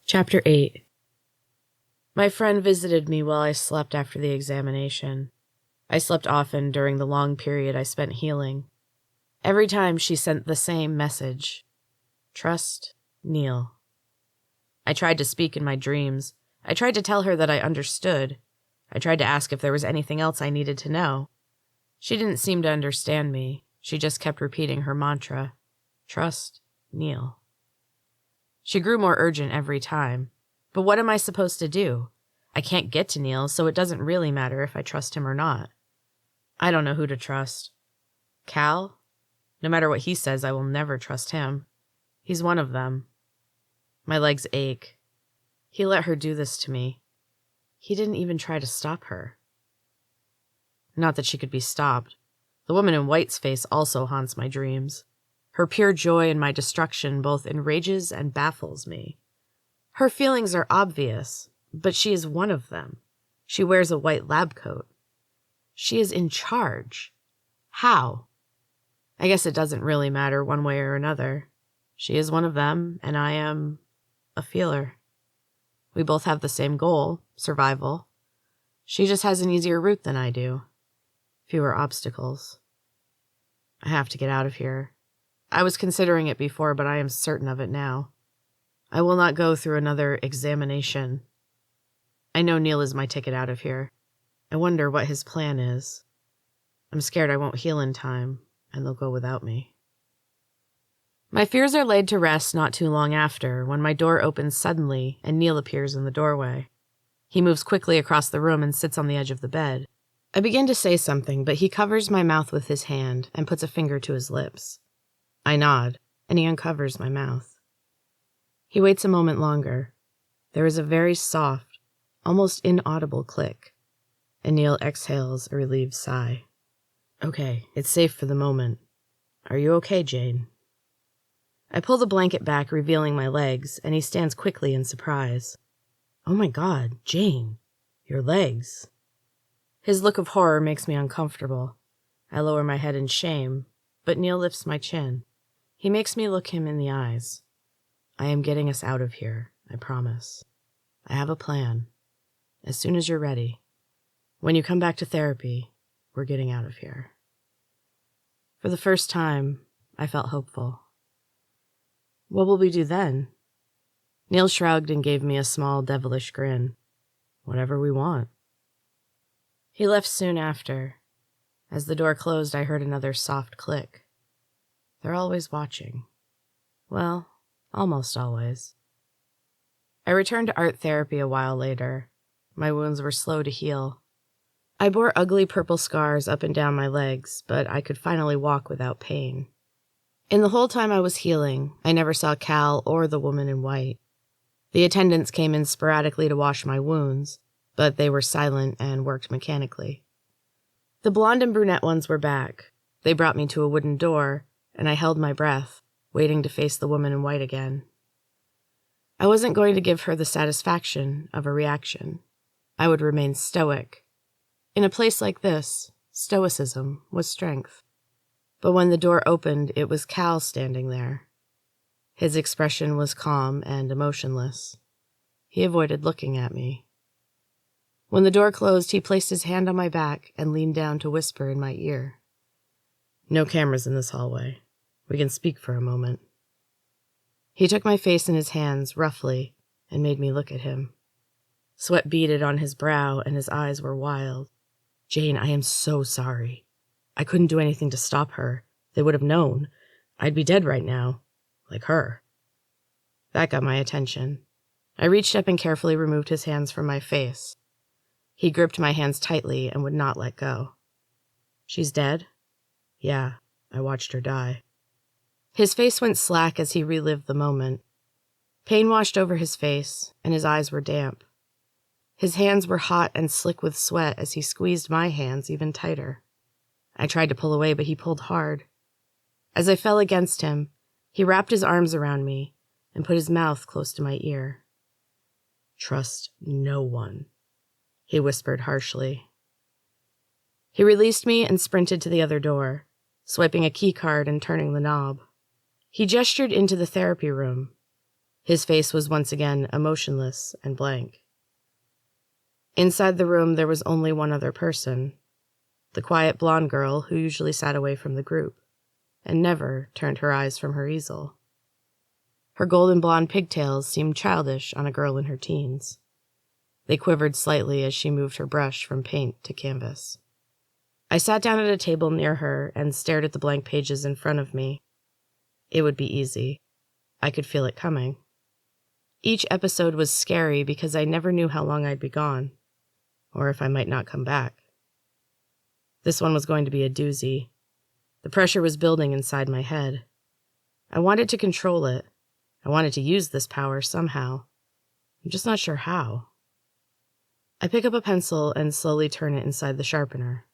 Chapter 8. My friend visited me while I slept after the examination. I slept often during the long period I spent healing. Every time she sent the same message. Trust Neil. I tried to speak in my dreams. I tried to tell her that I understood. I tried to ask if there was anything else I needed to know. She didn't seem to understand me. She just kept repeating her mantra. Trust Neil. She grew more urgent every time. But what am I supposed to do? I can't get to Neil, so it doesn't really matter if I trust him or not. I don't know who to trust. Cal? No matter what he says, I will never trust him. He's one of them. My legs ache. He let her do this to me. He didn't even try to stop her. Not that she could be stopped. The woman in white's face also haunts my dreams. Her pure joy in my destruction both enrages and baffles me. Her feelings are obvious, but she is one of them. She wears a white lab coat. She is in charge. How? I guess it doesn't really matter one way or another. She is one of them, and I am a feeler. We both have the same goal, survival. She just has an easier route than I do. Fewer obstacles. I have to get out of here. I was considering it before, but I am certain of it now. I will not go through another examination. I know Neil is my ticket out of here. I wonder what his plan is. I'm scared I won't heal in time, and they'll go without me. My fears are laid to rest not too long after, when my door opens suddenly and Neil appears in the doorway. He moves quickly across the room and sits on the edge of the bed. I begin to say something, but he covers my mouth with his hand and puts a finger to his lips. I nod, and he uncovers my mouth. He waits a moment longer. There is a very soft, almost inaudible click, and Neil exhales a relieved sigh. Okay, it's safe for the moment. Are you okay, Jane? I pull the blanket back, revealing my legs, and he stands quickly in surprise. Oh my God, Jane, your legs. His look of horror makes me uncomfortable. I lower my head in shame, but Neil lifts my chin. He makes me look him in the eyes. I am getting us out of here, I promise. I have a plan. As soon as you're ready. When you come back to therapy, we're getting out of here. For the first time, I felt hopeful. What will we do then? Neil shrugged and gave me a small, devilish grin. Whatever we want. He left soon after. As the door closed, I heard another soft click. They're always watching. Well, almost always. I returned to art therapy a while later. My wounds were slow to heal. I bore ugly purple scars up and down my legs, but I could finally walk without pain. In the whole time I was healing, I never saw Cal or the woman in white. The attendants came in sporadically to wash my wounds, but they were silent and worked mechanically. The blonde and brunette ones were back. They brought me to a wooden door, and I held my breath, waiting to face the woman in white again. I wasn't going to give her the satisfaction of a reaction. I would remain stoic. In a place like this, stoicism was strength. But when the door opened, it was Cal standing there. His expression was calm and emotionless. He avoided looking at me. When the door closed, he placed his hand on my back and leaned down to whisper in my ear. No cameras in this hallway. We can speak for a moment. He took my face in his hands, roughly, and made me look at him. Sweat beaded on his brow, and his eyes were wild. Jane, I am so sorry. I couldn't do anything to stop her. They would have known. I'd be dead right now. Like her. That got my attention. I reached up and carefully removed his hands from my face. He gripped my hands tightly and would not let go. She's dead? Yeah, I watched her die. His face went slack as he relived the moment. Pain washed over his face, and his eyes were damp. His hands were hot and slick with sweat as he squeezed my hands even tighter. I tried to pull away, but he pulled hard. As I fell against him, he wrapped his arms around me and put his mouth close to my ear. Trust no one, he whispered harshly. He released me and sprinted to the other door, swiping a key card and turning the knob. He gestured into the therapy room. His face was once again emotionless and blank. Inside the room, there was only one other person, the quiet blonde girl who usually sat away from the group and never turned her eyes from her easel. Her golden blonde pigtails seemed childish on a girl in her teens. They quivered slightly as she moved her brush from paint to canvas. I sat down at a table near her and stared at the blank pages in front of me. It would be easy. I could feel it coming. Each episode was scary because I never knew how long I'd be gone, or if I might not come back. This one was going to be a doozy. The pressure was building inside my head. I wanted to control it. I wanted to use this power somehow. I'm just not sure how. I pick up a pencil and slowly turn it inside the sharpener.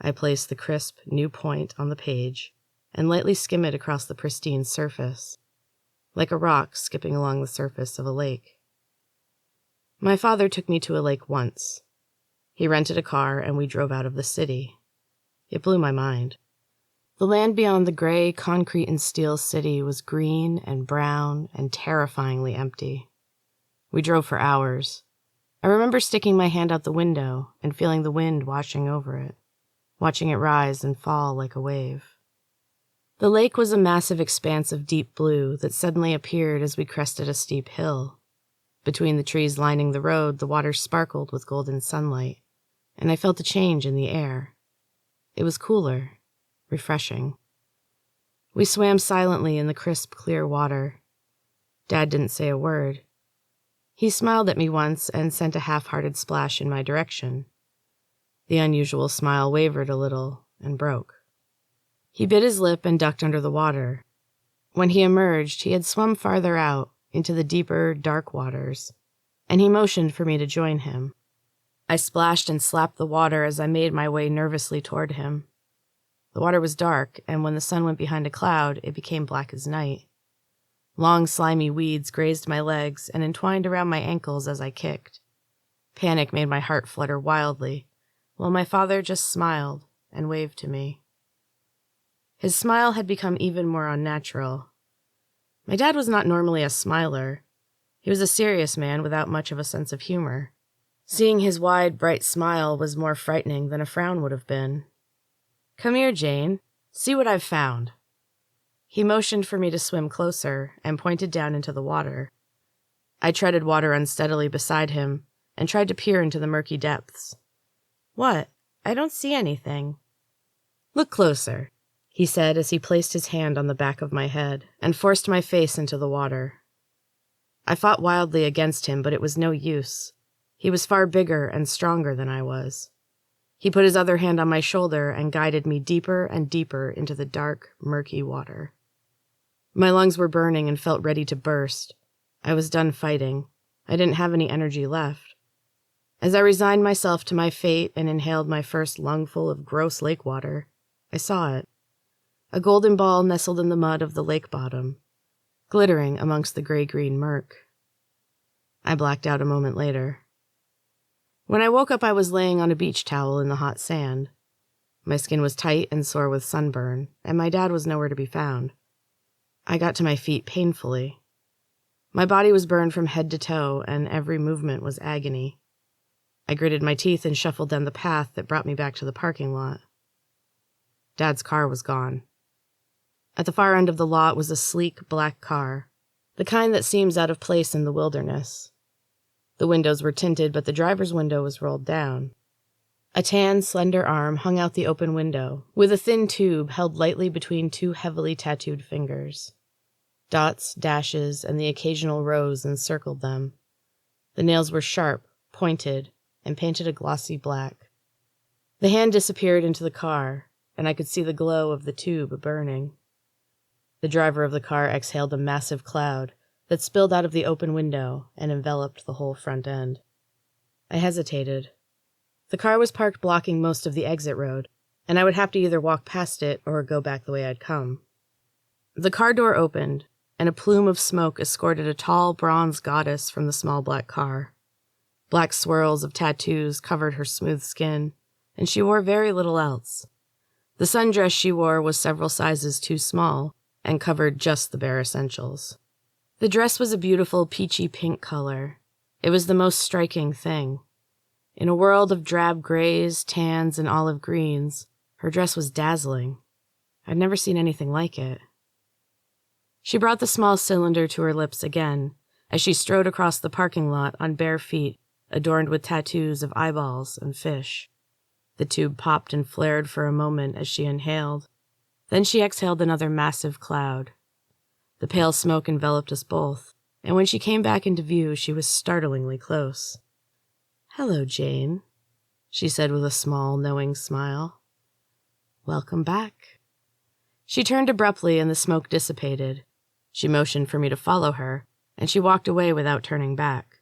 I place the crisp, new point on the page and lightly skim it across the pristine surface, like a rock skipping along the surface of a lake. My father took me to a lake once. He rented a car and we drove out of the city. It blew my mind. The land beyond the gray concrete and steel city was green and brown and terrifyingly empty. We drove for hours. I remember sticking my hand out the window and feeling the wind washing over it, watching it rise and fall like a wave. The lake was a massive expanse of deep blue that suddenly appeared as we crested a steep hill. Between the trees lining the road, the water sparkled with golden sunlight, and I felt a change in the air. It was cooler, refreshing. We swam silently in the crisp, clear water. Dad didn't say a word. He smiled at me once and sent a half-hearted splash in my direction. The unusual smile wavered a little and broke. He bit his lip and ducked under the water. When he emerged, he had swum farther out into the deeper, dark waters, and he motioned for me to join him. I splashed and slapped the water as I made my way nervously toward him. The water was dark, and when the sun went behind a cloud, it became black as night. Long, slimy weeds grazed my legs and entwined around my ankles as I kicked. Panic made my heart flutter wildly, while my father just smiled and waved to me. His smile had become even more unnatural. My dad was not normally a smiler. He was a serious man without much of a sense of humor. Seeing his wide, bright smile was more frightening than a frown would have been. "Come here, Jane. See what I've found." He motioned for me to swim closer and pointed down into the water. I treaded water unsteadily beside him and tried to peer into the murky depths. "What? I don't see anything." "Look closer," he said as he placed his hand on the back of my head and forced my face into the water. I fought wildly against him, but it was no use. He was far bigger and stronger than I was. He put his other hand on my shoulder and guided me deeper and deeper into the dark, murky water. My lungs were burning and felt ready to burst. I was done fighting. I didn't have any energy left. As I resigned myself to my fate and inhaled my first lungful of gross lake water, I saw it. A golden ball nestled in the mud of the lake bottom, glittering amongst the gray-green murk. I blacked out a moment later. When I woke up, I was laying on a beach towel in the hot sand. My skin was tight and sore with sunburn, and my dad was nowhere to be found. I got to my feet painfully. My body was burned from head to toe, and every movement was agony. I gritted my teeth and shuffled down the path that brought me back to the parking lot. Dad's car was gone. At the far end of the lot was a sleek black car, the kind that seems out of place in the wilderness. The windows were tinted, but the driver's window was rolled down. A tan, slender arm hung out the open window, with a thin tube held lightly between two heavily tattooed fingers. Dots, dashes, and the occasional rose encircled them. The nails were sharp, pointed, and painted a glossy black. The hand disappeared into the car, and I could see the glow of the tube burning. The driver of the car exhaled a massive cloud that spilled out of the open window and enveloped the whole front end. I hesitated. The car was parked blocking most of the exit road, and I would have to either walk past it or go back the way I'd come. The car door opened, and a plume of smoke escorted a tall bronze goddess from the small black car. Black swirls of tattoos covered her smooth skin, and she wore very little else. The sundress she wore was several sizes too small and covered just the bare essentials. The dress was a beautiful peachy pink color. It was the most striking thing. In a world of drab grays, tans, and olive greens, her dress was dazzling. I'd never seen anything like it. She brought the small cylinder to her lips again, as she strode across the parking lot on bare feet, adorned with tattoos of eyeballs and fish. The tube popped and flared for a moment as she inhaled. Then she exhaled another massive cloud. The pale smoke enveloped us both, and when she came back into view, she was startlingly close. "Hello, Jane," she said with a small, knowing smile. "Welcome back." She turned abruptly and the smoke dissipated. She motioned for me to follow her, and she walked away without turning back.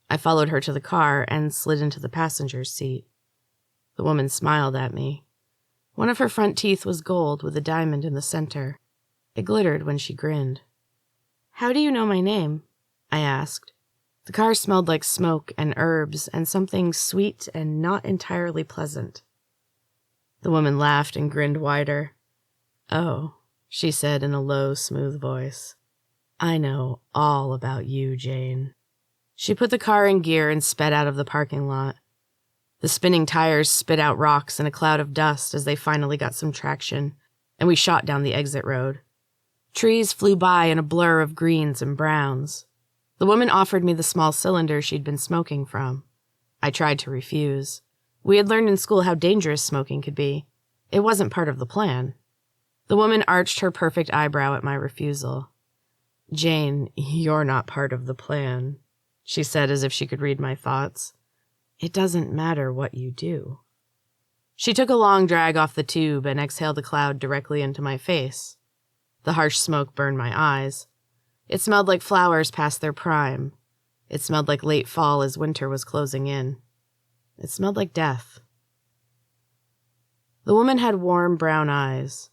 I followed her to the car and slid into the passenger's seat. The woman smiled at me. One of her front teeth was gold with a diamond in the center. It glittered when she grinned. "How do you know my name?" I asked. The car smelled like smoke and herbs and something sweet and not entirely pleasant. The woman laughed and grinned wider. "Oh," she said in a low, smooth voice. "I know all about you, Jane." She put the car in gear and sped out of the parking lot. The spinning tires spit out rocks and a cloud of dust as they finally got some traction, and we shot down the exit road. Trees flew by in a blur of greens and browns. The woman offered me the small cylinder she'd been smoking from. I tried to refuse. We had learned in school how dangerous smoking could be. It wasn't part of the plan. The woman arched her perfect eyebrow at my refusal. "Jane, you're not part of the plan," she said as if she could read my thoughts. "It doesn't matter what you do." She took a long drag off the tube and exhaled a cloud directly into my face. The harsh smoke burned my eyes. It smelled like flowers past their prime. It smelled like late fall as winter was closing in. It smelled like death. The woman had warm brown eyes.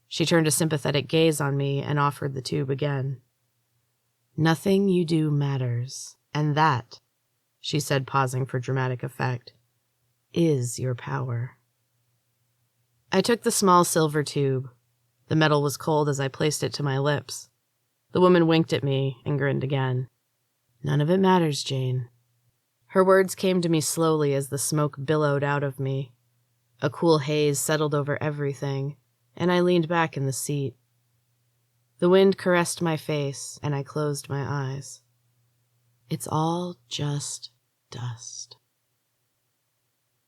She turned a sympathetic gaze on me and offered the tube again. "Nothing you do matters, and that," she said, pausing for dramatic effect, "is your power." I took the small silver tube. The metal was cold as I placed it to my lips. The woman winked at me and grinned again. "None of it matters, Jane." Her words came to me slowly as the smoke billowed out of me. A cool haze settled over everything, and I leaned back in the seat. The wind caressed my face, and I closed my eyes. It's all just dust.